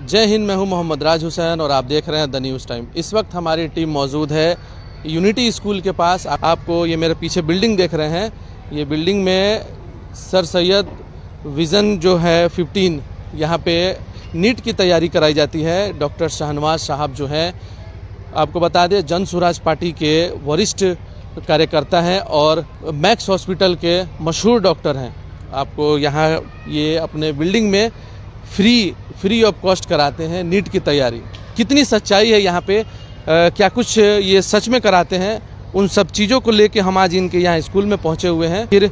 जय हिंद। मैं हूं मोहम्मद राज हुसैन और आप देख रहे हैं द न्यूज़ टाइम। इस वक्त हमारी टीम मौजूद है यूनिटी स्कूल के पास। आपको ये मेरे पीछे बिल्डिंग देख रहे हैं, ये बिल्डिंग में सर सैयद विज़न जो है 15 यहाँ पे नीट की तैयारी कराई जाती है। डॉक्टर शाहनवाज साहब जो हैं, आपको बता दें, जन स्वराज पार्टी के वरिष्ठ कार्यकर्ता हैं और मैक्स हॉस्पिटल के मशहूर डॉक्टर हैं। आपको यहाँ ये अपने बिल्डिंग में फ्री ऑफ कॉस्ट कराते हैं नीट की तैयारी। कितनी सच्चाई है यहाँ पे, क्या कुछ ये सच में कराते हैं, उन सब चीज़ों को लेके हम आज इनके यहाँ स्कूल में पहुँचे हुए हैं। फिर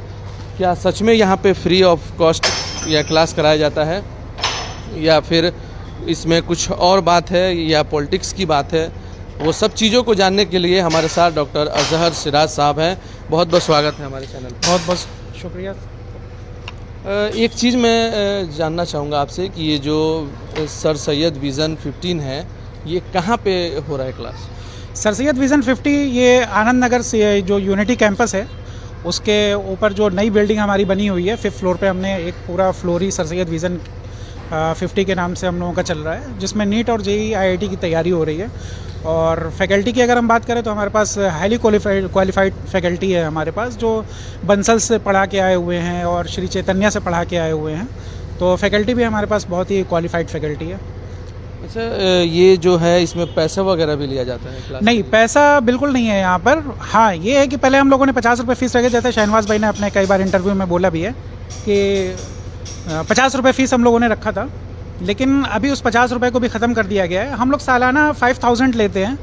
क्या सच में यहाँ पे फ्री ऑफ कॉस्ट या क्लास कराया जाता है या फिर इसमें कुछ और बात है या पॉलिटिक्स की बात है, वो सब चीज़ों को जानने के लिए हमारे साथ डॉक्टर अजहर सिराज साहब हैं। बहुत बहुत स्वागत है हमारे चैनल पर। बहुत बहुत शुक्रिया। एक चीज़ मैं जानना चाहूँगा आपसे कि ये जो सर सैयद विज़न 15 है, ये कहाँ पे हो रहा है क्लास? सर सैयद विज़न 50 ये आनंद नगर से जो यूनिटी कैंपस है उसके ऊपर जो नई बिल्डिंग हमारी बनी हुई है 5th फ्लोर पे हमने एक पूरा फ्लोर ही सर सैयद विज़न 50 के नाम से हम लोगों का चल रहा है, जिसमें नीट और जेईई IIT की तैयारी हो रही है। और फैकल्टी की अगर हम बात करें तो हमारे पास हाईली क्वालिफाइड फैकल्टी है हमारे पास, जो बंसल से पढ़ा के आए हुए हैं और श्री चैतन्य से पढ़ा के आए हुए हैं। तो फैकल्टी भी हमारे पास बहुत ही क्वालिफाइड फैकल्टी है। अच्छा, ये जो है इसमें पैसा वगैरह भी लिया जाता है क्लास? नहीं, पैसा बिल्कुल नहीं है यहाँ पर। हाँ, ये है कि पहले हम लोगों ने 50 रुपये फ़ीस रखे, जैसे शाहनवाज भाई ने अपने कई बार इंटरव्यू में बोला भी है कि 50 रुपये फ़ीस हम लोगों ने रखा था, लेकिन अभी उस 50 रुपये को भी ख़त्म कर दिया गया है। हम लोग सालाना 5000 लेते हैं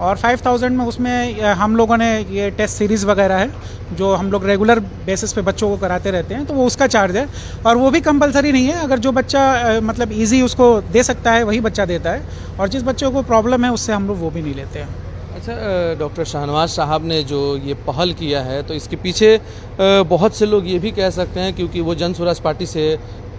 और 5000 में उसमें हम लोगों ने ये टेस्ट सीरीज़ वगैरह है जो हम लोग रेगुलर बेसिस पे बच्चों को कराते रहते हैं, तो वो उसका चार्ज है। और वो भी कंपलसरी नहीं है, अगर जो बच्चा मतलब ईजी उसको दे सकता है वही बच्चा देता है, और जिस बच्चों को प्रॉब्लम है उससे हम लोग वो भी नहीं लेते हैं। अच्छा, डॉक्टर शाहनवाज साहब ने जो ये पहल किया है, तो इसके पीछे बहुत से लोग ये भी कह सकते हैं, क्योंकि वो जन स्वराज पार्टी से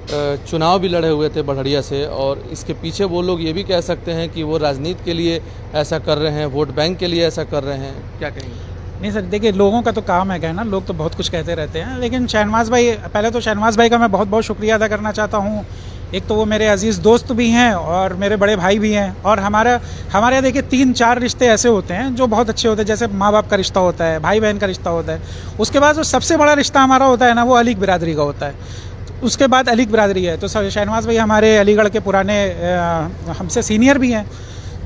चुनाव भी लड़े हुए थे बढ़िया से, और इसके पीछे वो लोग ये भी कह सकते हैं कि वो राजनीति के लिए ऐसा कर रहे हैं, वोट बैंक के लिए ऐसा कर रहे हैं। क्या कहेंगे? नहीं सर, देखिए, लोगों का तो काम है कहना, लोग तो बहुत कुछ कहते रहते हैं, लेकिन शाहनवाज भाई, पहले तो शाहनवाज भाई का मैं बहुत बहुत शुक्रिया अदा करना चाहता हूँ। एक तो वो मेरे अजीज़ दोस्त भी हैं और मेरे बड़े भाई भी हैं, और हमारे यहाँ देखिए 3-4 रिश्ते ऐसे होते हैं जो बहुत अच्छे होते हैं, जैसे माँ बाप का रिश्ता होता है, भाई बहन का रिश्ता होता है। उसके बाद जो सबसे बड़ा रिश्ता हमारा होता है ना, वो अलीग बिरादरी का होता है। उसके बाद अलीग बिरादरी है। तो शाहनवाज भाई हमारे अलीगढ़ के पुराने हमसे सीनियर भी हैं।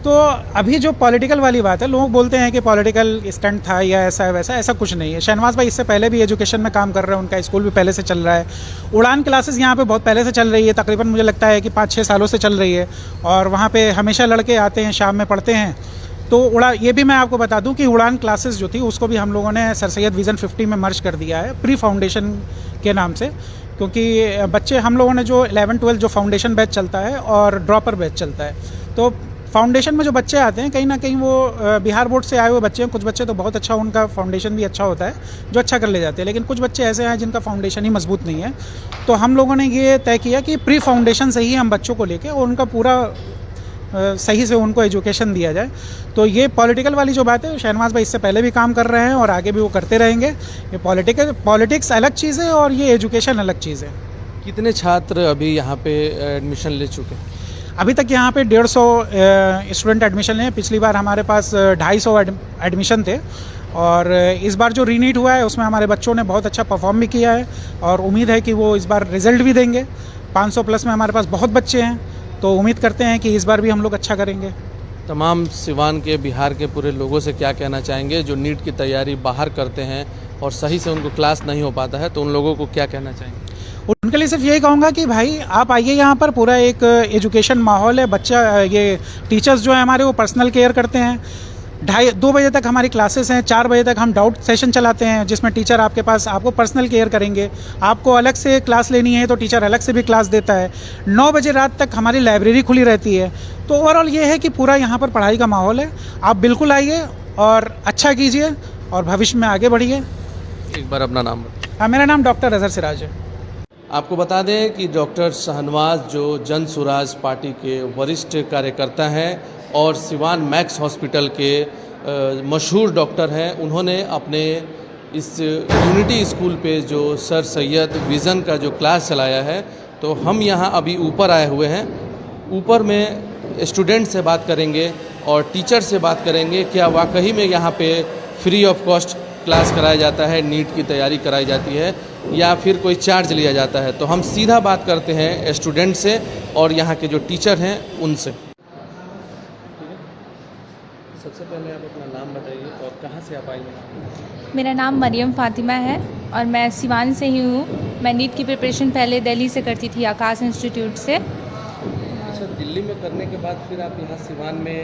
तो अभी जो पॉलिटिकल वाली बात है, लोग बोलते हैं कि पॉलिटिकल स्टंट था या ऐसा है वैसा, ऐसा कुछ नहीं है। शाहनवाज भाई इससे पहले भी एजुकेशन में काम कर रहे हैं, उनका स्कूल भी पहले से चल रहा है। उड़ान क्लासेस यहाँ पे बहुत पहले से चल रही है, तकरीबन मुझे लगता है कि 5-6 सालों से चल रही है, और वहाँ पे हमेशा लड़के आते हैं, शाम में पढ़ते हैं। तो ये भी मैं आपको बता दूं कि उड़ान क्लासेस जो थी उसको भी हम लोगों ने सर सैयद विज़न 50 में मर्ज कर दिया है, प्री फाउंडेशन के नाम से, क्योंकि बच्चे हम लोगों ने जो 11-12 जो फाउंडेशन बैच चलता है और ड्रॉपर बैच चलता है, तो फाउंडेशन में जो बच्चे आते हैं, कहीं ना कहीं वो बिहार बोर्ड से आए हुए बच्चे हैं। कुछ बच्चे तो बहुत अच्छा, उनका फाउंडेशन भी अच्छा होता है, जो अच्छा कर ले जाते हैं, लेकिन कुछ बच्चे ऐसे हैं जिनका फाउंडेशन ही मजबूत नहीं है। तो हम लोगों ने ये तय किया कि प्री फाउंडेशन से ही हम बच्चों को लेके और उनका पूरा सही से उनको एजुकेशन दिया जाए। तो ये पॉलिटिकल वाली जो बात है, शाहनवाज भाई इससे पहले भी काम कर रहे हैं और आगे भी वो करते रहेंगे। ये पॉलिटिक्स अलग चीज़ है और ये एजुकेशन अलग चीज़ है। कितने छात्र अभी यहाँ पे एडमिशन ले चुके हैं? अभी तक यहाँ पे 150 स्टूडेंट एडमिशन लिए। पिछली बार हमारे पास 250 एडमिशन थे, और इस बार जो रीनीट हुआ है उसमें हमारे बच्चों ने बहुत अच्छा परफॉर्म भी किया है, और उम्मीद है कि वो इस बार रिजल्ट भी देंगे। 500 प्लस में हमारे पास बहुत बच्चे हैं, तो उम्मीद करते हैं कि इस बार भी हम लोग अच्छा करेंगे। तमाम सिवान के, बिहार के पूरे लोगों से क्या कहना चाहेंगे जो नीट की तैयारी बाहर करते हैं और सही से उनको क्लास नहीं हो पाता है, तो उन लोगों को क्या कहना चाहेंगे? उनके लिए सिर्फ यही कहूँगा कि भाई आप आइए, यहाँ पर पूरा एक एजुकेशन माहौल है। बच्चा, ये टीचर्स जो है हमारे, वो पर्सनल केयर करते हैं। 2 बजे तक हमारी क्लासेस हैं, 4 बजे तक हम डाउट सेशन चलाते हैं, जिसमें टीचर आपके पास आपको पर्सनल केयर करेंगे। आपको अलग से क्लास लेनी है तो टीचर अलग से भी क्लास देता है। 9 बजे रात तक हमारी लाइब्रेरी खुली रहती है। तो ओवरऑल ये है कि पूरा यहाँ पर पढ़ाई का माहौल है। आप बिल्कुल आइए और अच्छा कीजिए और भविष्य में आगे बढ़िए। एक बार अपना नाम बताइए। हाँ, मेरा नाम डॉक्टर अजहर सिराज है। आपको बता दें कि डॉक्टर शाहनवाज जो जन स्वराज पार्टी के वरिष्ठ कार्यकर्ता हैं और सिवान मैक्स हॉस्पिटल के मशहूर डॉक्टर हैं, उन्होंने अपने इस यूनिटी स्कूल पे जो सर सैयद विज़न का जो क्लास चलाया है, तो हम यहाँ अभी ऊपर आए हुए हैं। ऊपर में स्टूडेंट से बात करेंगे और टीचर से बात करेंगे क्या वाकई में यहाँ पे फ्री ऑफ कॉस्ट क्लास कराया जाता है, नीट की तैयारी कराई जाती है या फिर कोई चार्ज लिया जाता है। तो हम सीधा बात करते हैं स्टूडेंट से और यहाँ के जो टीचर हैं उनसे। सबसे पहले आप अपना नाम बताइए और कहाँ से आप आई हैं? मेरा नाम मरियम फ़ातिमा है और मैं सिवान से ही हूँ। मैं नीट की प्रिपरेशन पहले दिल्ली से करती थी, आकाश इंस्टीट्यूट से। अच्छा, दिल्ली में करने के बाद फिर आप यहाँ सिवान में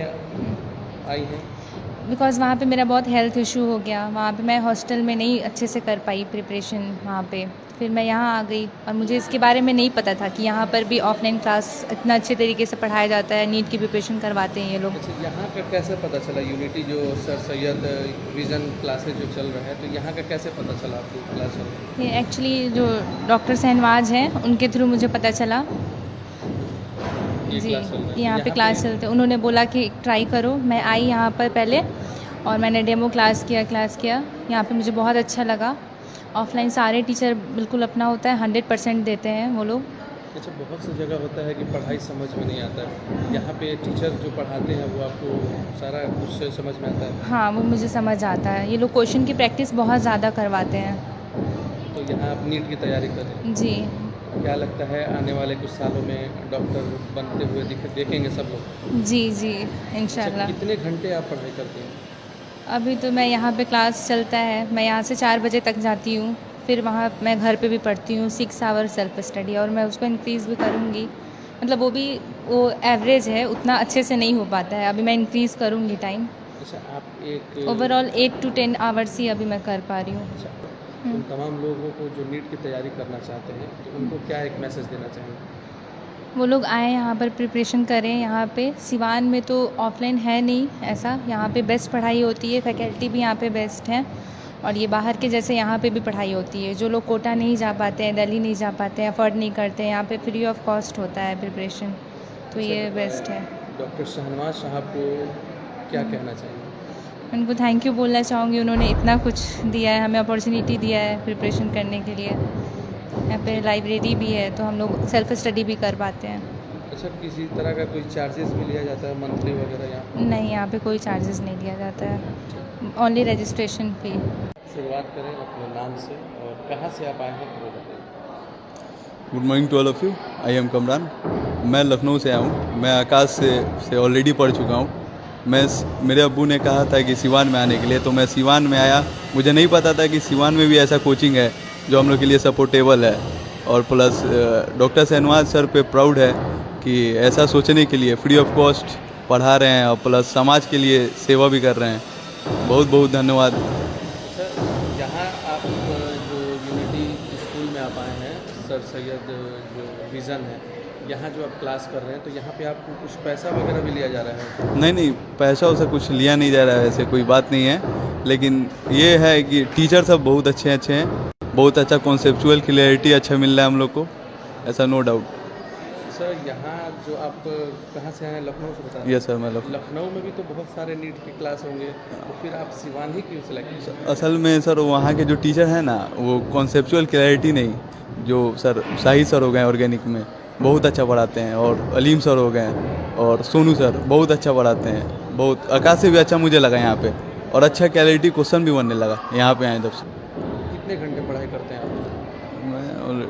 आई हैं? बिकॉज़ वहाँ पे मेरा बहुत हेल्थ इशू हो गया। वहाँ पे मैं हॉस्टल में नहीं अच्छे से कर पाई प्रिपरेशन वहाँ पे। फिर मैं यहाँ आ गई और मुझे इसके बारे में नहीं पता था कि यहाँ पर भी ऑफलाइन क्लास इतना अच्छे तरीके से पढ़ाया जाता है, नीट की प्रिपरेशन करवाते हैं ये लोग। अच्छा, यहाँ का कैसे पता चला? यूनिटी जो सर सैयद विज़न क्लासेज जो चल रहा है, तो यहाँ का कैसे पता चला आपको क्लास चल रहा है? ये एक्चुअली जो डॉक्टर शहनवाज हैं उनके थ्रू मुझे पता चला ये जी, क्लास चल रहा है। यहाँ पे क्लास चलते। उन्होंने बोला कि ट्राई करो। मैं आई यहाँ पर पहले और मैंने डेमो क्लास किया। यहाँ पे मुझे बहुत अच्छा लगा। ऑफलाइन सारे टीचर बिल्कुल अपना होता है, 100% देते हैं वो लोग। अच्छा, बहुत सी जगह होता है कि पढ़ाई समझ में नहीं आता है, यहाँ पे टीचर जो पढ़ाते हैं वो आपको सारा कुछ समझ में आता है? हाँ, वो मुझे समझ आता है। ये लोग क्वेश्चन की प्रैक्टिस बहुत ज़्यादा करवाते हैं। तो यहाँ आप नीट की तैयारी कर रहे हैं? जी। क्या लगता है आने वाले कुछ सालों में डॉक्टर बनते हुए देखेंगे सब लोग? जी अच्छा, इंशाल्लाह। कितने घंटे आप पढ़ाई करते हैं? अभी तो मैं यहाँ पे क्लास चलता है, मैं यहाँ से 4 बजे तक जाती हूँ। फिर वहाँ मैं घर पे भी पढ़ती हूँ 6 आवर सेल्फ स्टडी, और मैं उसको इंक्रीज़ भी करूँगी। मतलब वो एवरेज है, उतना अच्छे से नहीं हो पाता है। अभी मैं इंक्रीज़ करूँगी टाइम। अच्छा, आप एक ओवरऑल 8 to 10 आवर्स ही अभी मैं कर पा रही हूँ। अच्छा, उन तमाम लोगों को जो नीट की तैयारी करना चाहते हैं तो उनको क्या एक मैसेज देना चाहेंगे? वो लोग आएँ यहाँ पर प्रिपरेशन करें। यहाँ पे सिवान में तो ऑफलाइन है नहीं ऐसा, यहाँ पे बेस्ट पढ़ाई होती है, फैकल्टी भी यहाँ पे बेस्ट हैं और ये बाहर के जैसे यहाँ पे भी पढ़ाई होती है। जो लोग कोटा नहीं जा पाते हैं, दिल्ली नहीं जा पाते हैं, अफोर्ड नहीं करते हैं, यहाँ पे फ्री ऑफ कॉस्ट होता है प्रिपरेशन, तो ये बेस्ट है। डॉक्टर शहनवाज साहब को क्या कहना चाहिए? उनको थैंक यू बोलना चाहूँगी। उन्होंने इतना कुछ दिया है, हमें अपॉर्चुनिटी दिया है प्रिपरेशन करने के लिए। यहाँ पे लाइब्रेरी भी है तो हम लोग सेल्फ स्टडी भी कर पाते हैं। अच्छा, किसी तरह का कोई चार्जेस भी लिया जाता है मंथली वगैरह यहाँ? नहीं, यहाँ पे कोई चार्जेस नहीं लिया जाता है, ओनली रजिस्ट्रेशन फ़ी। शुरुआत करें अपने नाम से और कहाँ से आप आए हैं वो बताइए। Good morning to all of you. I am Kamran. मैं लखनऊ से आया हूँ। मैं आकाश से ऑलरेडी पढ़ चुका हूँ। मेरे अब्बू ने कहा था कि सिवान में आने के लिए, तो मैं सिवान में आया। मुझे नहीं पता था कि सिवान में भी ऐसा कोचिंग है जो हम लोग के लिए सपोर्टेबल है, और प्लस डॉक्टर शहनवाज सर पे प्राउड है कि ऐसा सोचने के लिए फ्री ऑफ कॉस्ट पढ़ा रहे हैं और प्लस समाज के लिए सेवा भी कर रहे हैं। बहुत बहुत धन्यवाद। सर, यहाँ आप जो यूनिटी स्कूल में आप आए हैं, सर सैयद जो विज़न है, यहाँ जो आप क्लास कर रहे हैं, तो यहाँ पे आपको कुछ पैसा वगैरह भी लिया जा रहा है? नहीं, पैसा वैसा कुछ लिया नहीं जा रहा है, ऐसे कोई बात नहीं है। लेकिन ये है कि टीचर सब बहुत अच्छे हैं, बहुत अच्छा कॉन्सेप्चुअल क्लियरिटी अच्छा मिल रहा है हम लोग को, ऐसा नो डाउट। सर, यहाँ जो आप कहाँ से आए? लखनऊ से बता रहे हैं? यस सर, मैं लखनऊ में भी तो बहुत सारे नीट की क्लास होंगे, तो फिर आप सिवान ही क्यों सेलेक्ट किए? असल में सर वहाँ के जो टीचर हैं ना, वो कॉन्सेप्चुअल क्लैरिटी नहीं, जो सर शाहिद सर हो गए ऑर्गेनिक में बहुत अच्छा पढ़ाते हैं, और अलीम सर हो गए, और सोनू सर बहुत अच्छा पढ़ाते हैं। बहुत आकाश से भी अच्छा मुझे लगा यहाँ पे, और अच्छा क्लैरिटी क्वेश्चन भी बनने लगा यहाँ पे आए जब से। कितने घंटे पढ़ाई करते हैं आप? मैं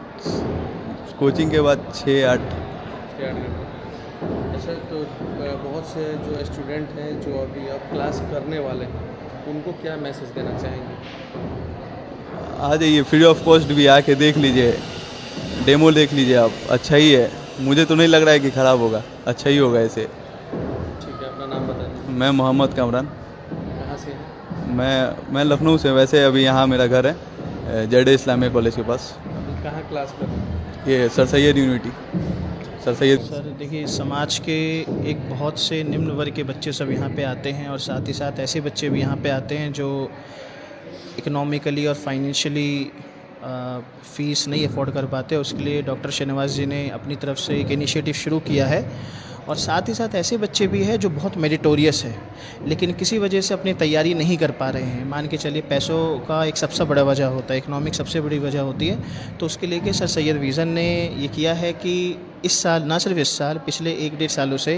कोचिंग के बाद 6-8 घंटे। अच्छा, तो बहुत से जो स्टूडेंट हैं जो अभी अब क्लास करने वाले हैं, उनको क्या मैसेज देना चाहेंगे? आ जाइए, फ्री ऑफ कॉस्ट भी आके देख लीजिए, डेमो देख लीजिए आप, अच्छा ही है। मुझे तो नहीं लग रहा है कि ख़राब होगा, अच्छा ही होगा ऐसे। ठीक है, अपना नाम बताइए। मैं मोहम्मद कामरान। कहाँ से हैं? मैं लखनऊ से। वैसे अभी यहाँ मेरा घर है जेड इस्लामिया कॉलेज के पास। अभी कहाँ क्लास कर रहे हैं? ये sir Syed unity, sir Syed. Sir देखिए, समाज के एक बहुत से निम्न वर्ग के बच्चे सब यहाँ पे आते हैं, और साथ ही साथ ऐसे बच्चे भी यहाँ पे आते हैं जो इकोनॉमिकली और फाइनेंशियली फ़ीस नहीं अफोर्ड कर पाते। उसके लिए डॉक्टर शहनवाज जी ने अपनी तरफ से एक इनिशिएटिव शुरू किया है, और साथ ही साथ ऐसे बच्चे भी हैं जो बहुत मेरिटोरियस है लेकिन किसी वजह से अपनी तैयारी नहीं कर पा रहे हैं। मान के चलिए पैसों का एक सबसे बड़ा वजह होता है, इकोनॉमिक सबसे बड़ी वजह होती है। तो उसके लेके सर सैयद विज़न ने ये किया है कि इस साल, ना सिर्फ इस साल, पिछले 1-1.5 सालों से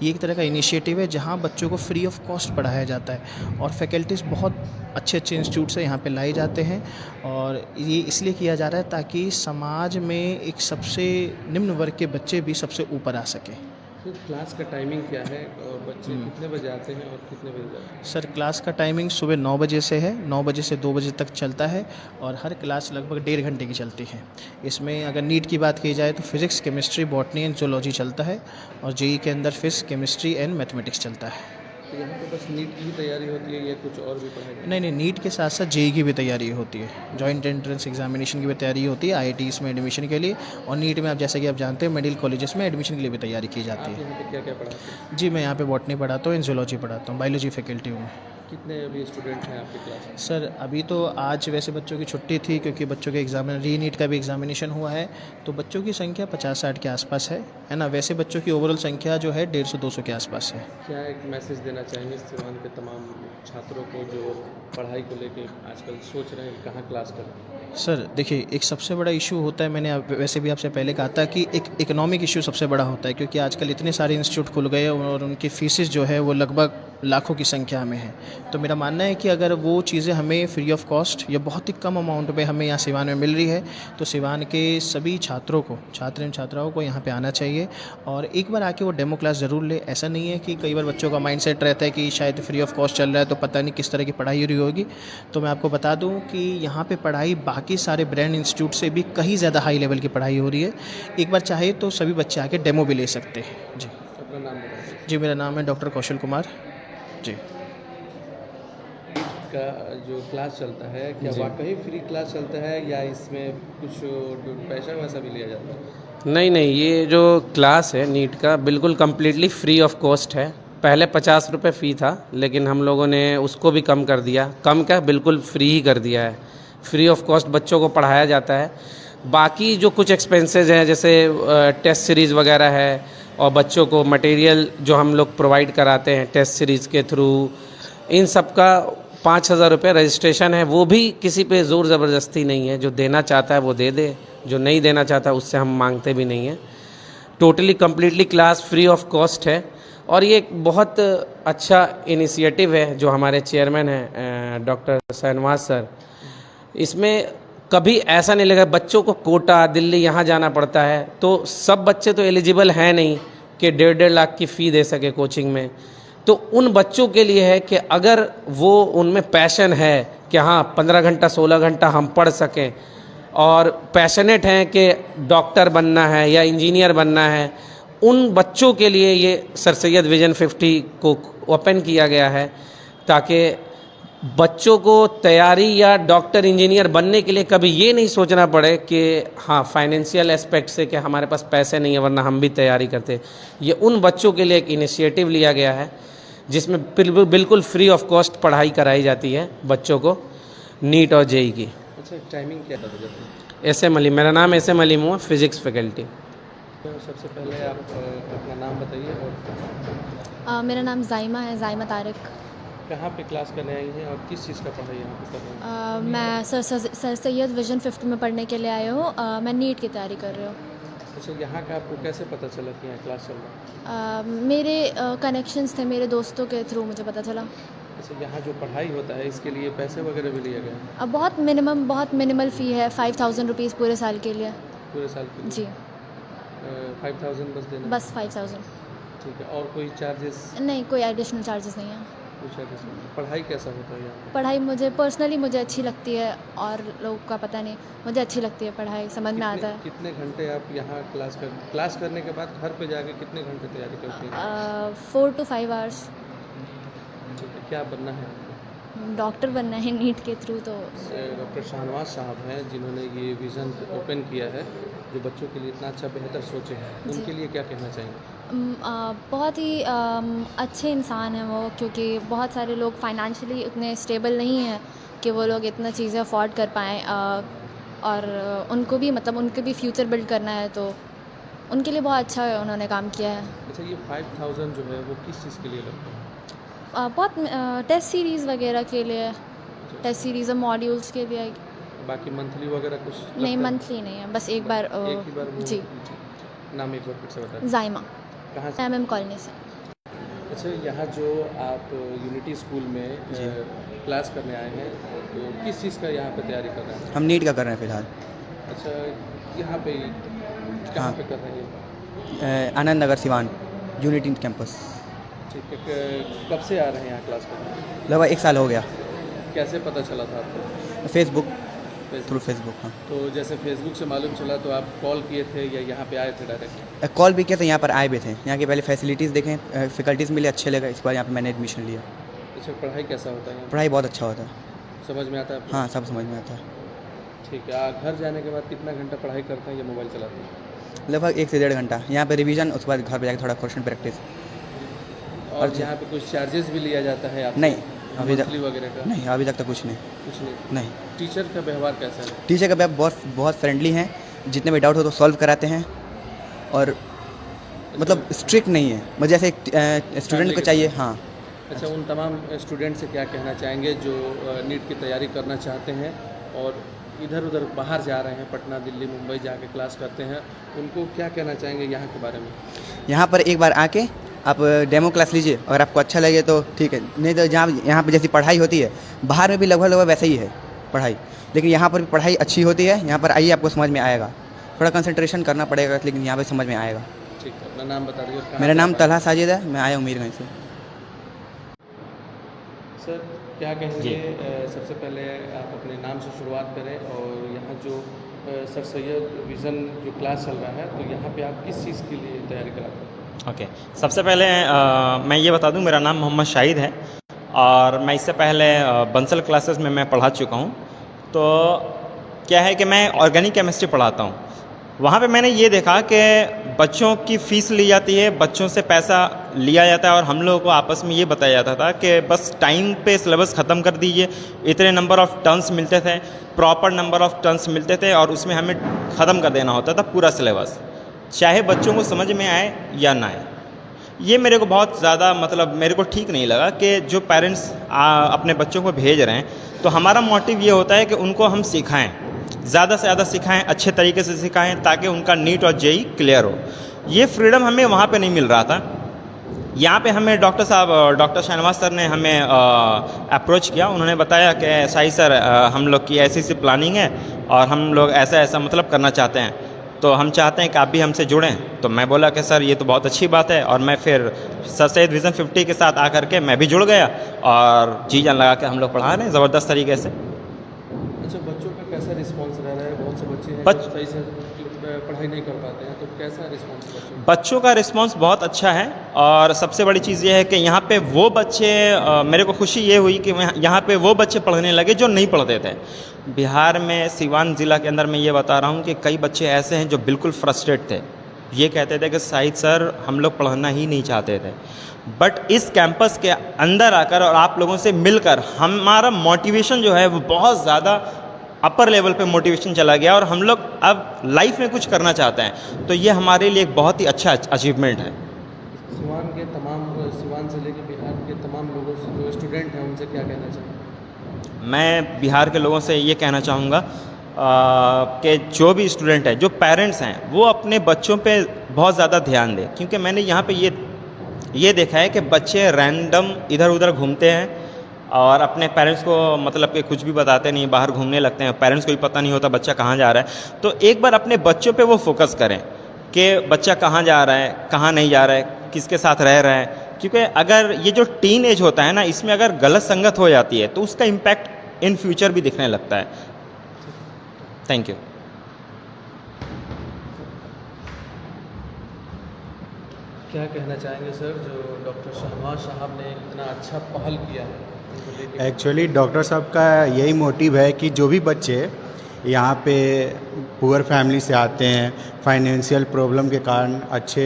ये एक तरह का इनिशिएटिव है जहाँ बच्चों को फ्री ऑफ कॉस्ट पढ़ाया जाता है और फैकल्टीज़ बहुत अच्छे अच्छे इंस्टीट्यूट से यहाँ पे लाए जाते हैं। और ये इसलिए किया जा रहा है ताकि समाज में एक सबसे निम्न वर्ग के बच्चे भी सबसे ऊपर आ सकें। फिर क्लास का टाइमिंग क्या है और बच्चे कितने बजे आते हैं और कितने बजे जाते हैं? सर क्लास का टाइमिंग सुबह 9 बजे से है, 9 बजे से 2 बजे तक चलता है और हर क्लास लगभग 1.5 घंटे की चलती है। इसमें अगर नीट की बात की जाए तो physics, chemistry, botany and zoology चलता है और जेईई के अंदर फिज़िक्स, केमिस्ट्री एंड मैथमेटिक्स चलता है। तो यहाँ पे बस नीट की ही तैयारी होती है या कुछ और भी पढ़ाई जाती है? नहीं, नीट के साथ साथ जेईई की भी तैयारी होती है, जॉइंट एंट्रेंस एग्जामिनेशन की भी तैयारी होती है आईआईटीज़ में एडमिशन के लिए। और नीट में आप जैसा कि आप जानते हैं मेडिकल कॉलेजेस में एडमिशन के लिए भी तैयारी की जाती आप है। यहाँ पे क्या क्या पढ़ाते हैं? जी, मैं यहाँ पे बॉटनी पढ़ाता हूँ, जूलॉजी पढ़ाता हूँ, बायोलॉजी फैकल्टी हूँ। कितने अभी स्टूडेंट हैं आपकी क्लास में? सर अभी तो आज वैसे बच्चों की छुट्टी थी क्योंकि बच्चों के एग्जाम री नीट का भी एग्जामिनेशन हुआ है, तो बच्चों की संख्या 50-60 के आसपास है ना। वैसे बच्चों की ओवरऑल संख्या जो है 150-200 के आसपास है। क्या एक मैसेज देना चाहेंगे सीवान के तमाम छात्रों को जो पढ़ाई को लेके आजकल सोच रहे हैं कहाँ क्लास करें? सर देखिए, एक सबसे बड़ा इशू होता है, मैंने वैसे भी आपसे पहले कहा था कि एक इकोनॉमिक इशू सबसे बड़ा होता है क्योंकि आजकल इतने सारे इंस्टीट्यूट खुल गए और उनकी फीसेस जो है वो लगभग लाखों की संख्या में है। तो मेरा मानना है कि अगर वो चीज़ें हमें फ्री ऑफ कॉस्ट या बहुत ही कम अमाउंट में हमें यहाँ सिवान में मिल रही है तो सिवान के सभी छात्रों को, छात्र एवं छात्राओं को यहाँ पे आना चाहिए और एक बार आके वो डेमो क्लास ज़रूर ले। ऐसा नहीं है कि कई बार बच्चों का माइंडसेट रहता है कि शायद फ्री ऑफ कॉस्ट चल रहा है तो पता नहीं किस तरह की पढ़ाई हो रही होगी। तो मैं आपको बता दूँ कि यहाँ पर पढ़ाई बाकी सारे ब्रांड इंस्टीट्यूट से भी कहीं ज़्यादा हाई लेवल की पढ़ाई हो रही है। एक बार चाहे तो सभी बच्चे आके डेमो भी ले सकते हैं। जी, अपना नाम बताइए। जी मेरा नाम है डॉक्टर कौशल कुमार। जी, का जो क्लास चलता है क्या वाकई फ्री क्लास चलता है या इसमें कुछ पैसा वैसा भी लिया जाता है? नहीं, ये जो क्लास है नीट का बिल्कुल कम्प्लीटली फ्री ऑफ कॉस्ट है। पहले 50 रुपये फ़ी था लेकिन हम लोगों ने उसको भी कम कर दिया। कम क्या, बिल्कुल फ्री ही कर दिया है। फ्री ऑफ कॉस्ट बच्चों को पढ़ाया जाता है। बाकी जो कुछ एक्सपेंसेस हैं जैसे टेस्ट सीरीज़ वगैरह है और बच्चों को मटेरियल जो हम लोग प्रोवाइड कराते हैं टेस्ट सीरीज़ के थ्रू, इन सब का 5,000 रुपये रजिस्ट्रेशन है। वो भी किसी पे ज़ोर ज़बरदस्ती नहीं है, जो देना चाहता है वो दे दे, जो नहीं देना चाहता उससे हम मांगते भी नहीं हैं। Totally completely class free of cost है और ये एक बहुत अच्छा इनिशिएटिव है जो हमारे चेयरमैन हैं डॉक्टर शहनवाज सर। इसमें कभी ऐसा नहीं लगा बच्चों को कोटा, दिल्ली यहाँ जाना पड़ता है। तो सब बच्चे तो एलिजिबल हैं नहीं कि 1.5 लाख की फ़ी दे सके कोचिंग में। तो उन बच्चों के लिए है कि अगर वो उनमें पैशन है कि हाँ 15 घंटा 16 घंटा हम पढ़ सकें और पैशनेट हैं कि डॉक्टर बनना है या इंजीनियर बनना है, उन बच्चों के लिए ये सर सैयद विजन 50 को ओपन किया गया है ताकि बच्चों को तैयारी या डॉक्टर इंजीनियर बनने के लिए कभी ये नहीं सोचना पड़े कि हाँ फाइनेंशियल एस्पेक्ट से कि हमारे पास पैसे नहीं है वरना हम भी तैयारी करते। ये उन बच्चों के लिए एक इनिशिएटिव लिया गया है जिसमें बिल्कुल फ्री ऑफ कॉस्ट पढ़ाई कराई जाती है बच्चों को नीट और जेईई की। अच्छा, टाइमिंग क्या था? SM अली, मेरा नाम SM अली हुआ, फिज़िक्स फैकल्टी। तो सबसे पहले आप अपना नाम बताइए। और मेरा नाम ज़ाइमा है, ज़ाइमा तारिक। कहाँ पे क्लास करने आई हैं और किस चीज़ का पढ़ाई यहाँ पे कर रहे हैं? मैं सर सैयद विजन 50 में पढ़ने के लिए आई हूँ। मैं नीट की तैयारी कर रही हूँ। अच्छा, यहाँ का आपको कैसे पता चला कि यहाँ क्लास चल रहा है? मेरे कनेक्शंस थे, मेरे दोस्तों के थ्रू मुझे पता चला। अच्छा, यहाँ जो पढ़ाई होता है इसके लिए पैसे वगैरह भी लिया गया है? बहुत मिनिमल फ़ी है, 5,000 रुपीज़ पूरे साल के लिए। पूरे साल के लिए? जी, 5,000 बस देना? बस 5,000। ठीक है, और कोई चार्जेस? नहीं, कोई एडिशनल चार्जेस नहीं है। पढ़ाई कैसा होता है यहाँ? पढ़ाई मुझे अच्छी लगती है और लोगों का पता नहीं, मुझे अच्छी लगती है पढ़ाई, समझ में आता है। कितने घंटे आप यहाँ क्लास करने के बाद घर पे जाके कितने घंटे तैयारी करते हैं? 4 to 5 आवर्स। ठीक है, क्या बनना है? डॉक्टर बनना है नीट के थ्रू। तो डॉक्टर शाहनवाज साहब हैं जिन्होंने ये विज़न ओपन किया है, जो बच्चों के लिए इतना अच्छा बेहतर सोचे हैं, उनके लिए क्या कहना चाहेंगे? बहुत ही अच्छे इंसान हैं वो, क्योंकि बहुत सारे लोग फाइनेंशियली उतने स्टेबल नहीं हैं कि वो लोग इतना चीज़ें अफोर्ड कर पाएँ और उनको भी फ्यूचर बिल्ड करना है। तो उनके लिए बहुत अच्छा उन्होंने काम किया है। अच्छा, ये 5000 जो है वो किस चीज़ के लिए लगता है? बहुत टेस्ट सीरीज़ वगैरह के लिए, टेस्ट सीरीज़ और मॉड्यूल्स के लिए। बाकी मंथली वगैरह कुछ नहीं, लगता है? मंथली नहीं है, बस एक बार एक ही बार वो- जी। नाम एक बार फिर से बताएं। जायमा कहाँ से? MM कॉलोनी से। अच्छा, यहाँ जो आप यूनिटी स्कूल में क्लास करने आए हैं, तो किस चीज़ का यहाँ पे तैयारी कर रहे हैं? हम नीट का कर रहे हैं फ़िलहाल। अच्छा, यहाँ पे कहाँ हाँ। पे कर रहे हैं? Anand Nagar Siwan unity campus. ठीक है, कब से आ रहे हैं यहाँ क्लास करने? लगभग 1 साल हो गया। कैसे पता चला था आपको? Facebook, through Facebook. फेसबुक। हाँ, तो जैसे फेसबुक से मालूम चला तो आप कॉल किए थे या यहाँ पे आए थे डायरेक्ट? कॉल भी किया था, यहाँ पर आए भी थे। यहाँ की पहले फैसिलिटीज़ देखें, फैकल्टीज़ मिले, अच्छे लगे, इसके बाद यहाँ पर मैंने एडमिशन लिया। अच्छा, पढ़ाई कैसा होता है यहाँ? पढ़ाई बहुत अच्छा होता है। समझ में आता है आपको? हाँ, सब समझ में आता है। ठीक है, आप घर जाने के बाद कितना घंटा पढ़ाई करते हैं या मोबाइल चलाते हैं? लगभग 1 से 1.5 घंटा यहाँ पे रिवीजन, उसके बाद घर पे जाकर थोड़ा क्वेश्चन प्रैक्टिस। और यहाँ पे कुछ चार्जेस भी लिया जाता है आपसे? नहीं, अभी तक मंथली वगैरह का? नहीं, अभी तक तो कुछ नहीं। कुछ नहीं। नहीं, टीचर का व्यवहार कैसा है? टीचर का व्यवहार बहुत बहुत फ्रेंडली हैं। जितने भी डाउट हो तो सॉल्व कराते हैं, और मतलब स्ट्रिक्ट नहीं है, मतलब जैसे एक स्टूडेंट को चाहिए। हाँ। अच्छा, उन तमाम स्टूडेंट से क्या कहना चाहेंगे जो नीट की तैयारी करना चाहते हैं और इधर उधर बाहर जा रहे हैं, पटना, दिल्ली, मुंबई जाके क्लास करते हैं, उनको क्या कहना चाहेंगे यहाँ के बारे में? यहाँ पर एक बार आके आप डेमो क्लास लीजिए, अगर आपको अच्छा लगे तो ठीक है, नहीं तो जहाँ यहाँ पे जैसी पढ़ाई होती है बाहर में भी लगभग वैसा ही है पढ़ाई, लेकिन यहाँ पर भी पढ़ाई अच्छी होती है। यहाँ पर आइए, आपको समझ में आएगा। थोड़ा कंसंट्रेशन करना पड़ेगा, लेकिन यहाँ पे समझ में आएगा। ठीक है, अपना नाम बता दीजिए। मेरा नाम तलहा साजिद है, मैं आया हूँ मीरगंज से। सर, क्या कहेंगे? सबसे पहले आप अपने नाम से शुरुआत करें और यहाँ जो सर सैयद विज़न जो क्लास चल रहा है, तो यहाँ पे आप किस चीज़ के लिए तैयारी कराते हैं? ओके, सबसे पहले मैं ये बता दूं, मेरा नाम मोहम्मद शाहिद है और मैं इससे पहले बंसल क्लासेस में मैं पढ़ा चुका हूं। तो क्या है कि मैं ऑर्गेनिक केमिस्ट्री पढ़ाता हूं। वहाँ पे मैंने ये देखा कि बच्चों की फ़ीस ली जाती है, बच्चों से पैसा लिया जाता है और हम लोगों को आपस में ये बताया जाता था कि बस टाइम पे सिलेबस ख़त्म कर दीजिए। इतने नंबर ऑफ़ टर्न्स मिलते थे, प्रॉपर नंबर ऑफ़ टर्न्स मिलते थे और उसमें हमें ख़त्म कर देना होता था पूरा सिलेबस, चाहे बच्चों को समझ में आए या ना आए। ये मेरे को बहुत ज़्यादा मतलब मेरे को ठीक नहीं लगा कि जो पेरेंट्स अपने बच्चों को भेज रहे हैं, तो हमारा मोटिव ये होता है कि उनको हम सिखाएं, ज़्यादा से ज़्यादा सिखाएं, अच्छे तरीके से सिखाएं, ताकि उनका नीट और जेई क्लियर हो। ये फ्रीडम हमें वहाँ पे नहीं मिल रहा था। यहाँ पे हमें डॉक्टर शहनवाज सर ने हमें अप्रोच किया। उन्होंने बताया कि साई सर, हम लोग की ऐसी ऐसी प्लानिंग है और हम लोग ऐसा ऐसा मतलब करना चाहते हैं, तो हम चाहते हैं कि आप भी हमसे जुड़ें। तो मैं बोला कि सर ये तो बहुत अच्छी बात है, और मैं फिर सर सैयद विज़न 50 के साथ आकर के मैं भी जुड़ गया और जी जान लगा के हम लोग पढ़ा रहे हैं ज़बरदस्त तरीके से। अच्छा, बच्चों का कैसा रिस्पॉन्स रह रहा है? बहुत से बच्चे हैं जो सही से पढ़ाई नहीं कर पाते हैं, तो कैसा रिस्पॉन्स है बच्चों का? रिस्पॉन्स बहुत अच्छा है और सबसे बड़ी चीज़ ये है कि यहाँ पे वो बच्चे, मेरे को खुशी ये हुई कि यहाँ पे वो बच्चे पढ़ने लगे जो नहीं पढ़ते थे। बिहार में सिवान ज़िला के अंदर मैं ये बता रहा हूँ कि कई बच्चे ऐसे हैं जो बिल्कुल फ्रस्ट्रेट थे, ये कहते थे कि शाहिद सर हम लोग पढ़ना ही नहीं चाहते थे। बट इस कैंपस के अंदर आकर और आप लोगों से मिलकर हमारा मोटिवेशन जो है वो बहुत ज़्यादा अपर लेवल पे मोटिवेशन चला गया और हम लोग अब लाइफ में कुछ करना चाहते हैं। तो ये हमारे लिए एक बहुत ही अच्छा अचीवमेंट है। सिवान से लेकर बिहार के तमाम लोगों से जो स्टूडेंट हैं उनसे क्या कहना चाहिए? मैं बिहार के लोगों से ये कहना चाहूँगा कि जो भी स्टूडेंट है, जो पेरेंट्स हैं, वो अपने बच्चों पे बहुत ज़्यादा ध्यान दें, क्योंकि मैंने यहाँ पे ये देखा है कि बच्चे रैंडम इधर उधर घूमते हैं और अपने पेरेंट्स को मतलब कि कुछ भी बताते नहीं, बाहर घूमने लगते हैं, पेरेंट्स को भी पता नहीं होता बच्चा कहाँ जा रहा है। तो एक बार अपने बच्चों पे वो फोकस करें कि बच्चा कहाँ जा रहा है, कहाँ नहीं जा रहा है, किसके साथ रह रहा है, क्योंकि अगर ये जो टीन एज होता है ना, इसमें अगर गलत संगत हो जाती है तो उसका इम्पैक्ट इन फ्यूचर भी दिखने लगता है। Thank you. क्या कहना चाहेंगे सर, जो डॉक्टर शहनवाज साहब ने इतना अच्छा पहल किया है? एक्चुअली डॉक्टर साहब का यही मोटिव है कि जो भी बच्चे यहाँ पे पुअर फैमिली से आते हैं, फाइनेंशियल प्रॉब्लम के कारण अच्छे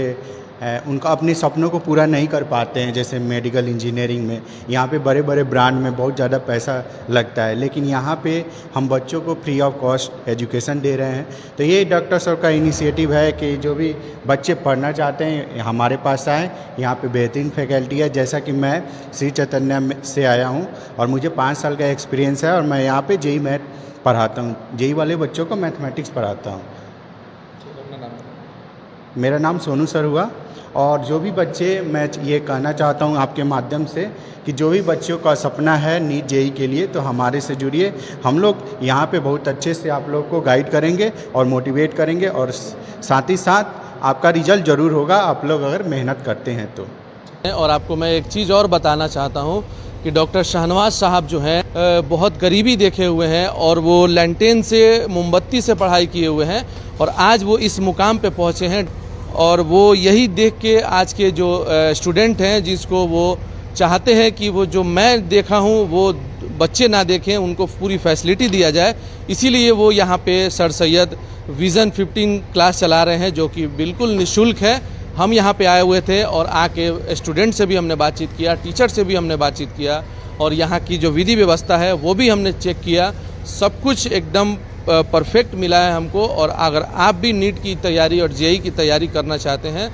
उनका अपने सपनों को पूरा नहीं कर पाते हैं, जैसे मेडिकल इंजीनियरिंग में यहाँ पे बड़े बड़े ब्रांड में बहुत ज़्यादा पैसा लगता है, लेकिन यहाँ पे हम बच्चों को फ्री ऑफ कॉस्ट एजुकेशन दे रहे हैं। तो ये डॉक्टर साहब का इनिशिएटिव है कि जो भी बच्चे पढ़ना चाहते हैं हमारे पास आएँ। यहाँ पे बेहतरीन फैकल्टी है, जैसा कि मैं श्री चैतन्य से आया हूँ और मुझे 5 साल का एक्सपीरियंस है और मैं यहाँ पे जेई मैथ पढ़ाता हूँ, जेई वाले बच्चों को मैथमेटिक्स पढ़ाता हूँ। मेरा नाम सोनू सर हुआ। और जो भी बच्चे, मैं ये कहना चाहता हूँ आपके माध्यम से कि जो भी बच्चों का सपना है नीट जेई के लिए, तो हमारे से जुड़िए। हम लोग यहाँ पे बहुत अच्छे से आप लोग को गाइड करेंगे और मोटिवेट करेंगे, और साथ ही साथ आपका रिजल्ट ज़रूर होगा, आप लोग अगर मेहनत करते हैं तो। और आपको मैं एक चीज़ और बताना चाहता हूँ कि डॉक्टर शाहनवाज साहब जो हैं बहुत गरीबी देखे हुए हैं और वो लैंटेन से, मोमबत्ती से पढ़ाई किए हुए हैं और आज वो इस मुकाम पे पहुँचे हैं। और वो यही देख के आज के जो स्टूडेंट हैं, जिसको वो चाहते हैं कि वो जो मैं देखा हूँ वो बच्चे ना देखें, उनको पूरी फैसिलिटी दिया जाए, इसीलिए वो यहाँ पे सर सैयद विज़न 15 क्लास चला रहे हैं, जो कि बिल्कुल निःशुल्क है। हम यहाँ पे आए हुए थे और आके स्टूडेंट से भी हमने बातचीत किया, टीचर से भी हमने बातचीत किया और यहाँ की जो विधि व्यवस्था है वो भी हमने चेक किया। सब कुछ एकदम परफेक्ट मिला है हमको। और अगर आप भी नीट की तैयारी और जेई की तैयारी करना चाहते हैं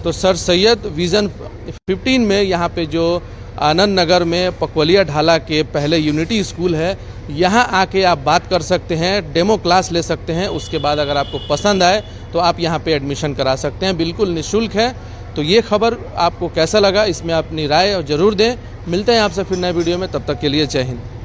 तो सर सैयद विज़न 15 में यहाँ पे जो आनंद नगर में पकवलिया ढाला के पहले यूनिटी स्कूल है, यहाँ आके आप बात कर सकते हैं, डेमो क्लास ले सकते हैं। उसके बाद अगर आपको पसंद आए तो आप यहाँ पे एडमिशन करा सकते हैं, बिल्कुल निःशुल्क है। तो ये खबर आपको कैसा लगा, इसमें अपनी राय ज़रूर दें। मिलते हैं आपसे फिर नए वीडियो में, तब तक के लिए जय हिंद।